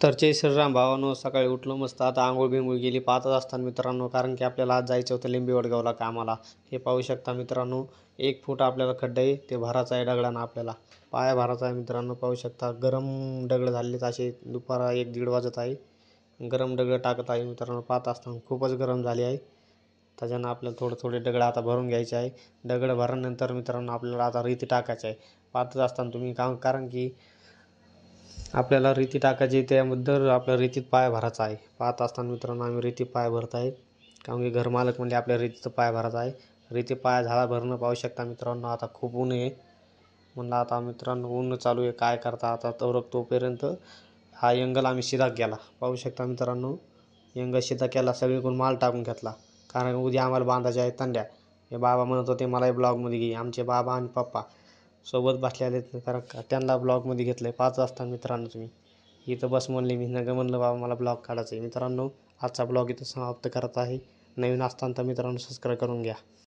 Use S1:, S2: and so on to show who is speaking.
S1: तर जय श्रीराम भावांनो, सकाळी उठलो मस्त. आता आंघोळ बिंघोळ केली पाहतच असताना मित्रांनो, कारण की आपल्याला आज जायचं होतं लिंबी वडगावला कामाला. हे पाहू शकता मित्रांनो, 1 फूट आपल्याला खड्डा आहे, ते भरायचं आहे दगडानं. आपल्याला पाया भरायचा आहे मित्रांनो. पाहू शकता गरम दगड झालेत असे. दुपार 1-1:30 वाजत आहे. गरम दगड टाकत आहे मित्रांनो. पाहत असताना खूपच गरम झाले आहे. त्याच्यानं आपल्याला थोडे थोडे दगड आता भरून घ्यायचे आहे. दगड भरल्यानंतर मित्रांनो आपल्याला आता रेती टाकायचं आहे. पाहतच असताना तुम्ही कारण की आपल्याला रेती टाकायची, त्याबद्दल आपल्या रेतीत पाय भरायचा आहे. पाहत असताना मित्रांनो आम्ही रेती पाय भरत आहे, कारण की घरमालक म्हणजे आपल्या रेतीचं पाय भरायचा आहे. रेती पाय झाला भरणं. पाहू शकता मित्रांनो, आता खूप ऊन आहे. म्हणलं आता मित्रांनो ऊन चालू आहे, काय करता आता. तोपर्यंत हा एंगल आम्ही शिदा केला. पाहू शकता मित्रांनो, एंगल शिदा केला, सगळीकडून माल टाकून घेतला, कारण उद्या आम्हाला बांधायच्या आहे तंड्या. हे बाबा म्हणत होते मला ब्लॉगमध्ये घे. आमचे बाबा आणि पप्पा सोबत बसलेले आहेत, कारण त्यांना ब्लॉगमध्ये घेतलं आहे. पाहत असताना मित्रांनो तुम्ही, इथं बस म्हणले, मी नका म्हणलं बाबा मला ब्लॉग काढायचं आहे. मित्रांनो आजचा ब्लॉग इथं समाप्त करत आहे. नवीन असताना तर मित्रांनो सबस्क्राईब करून घ्या.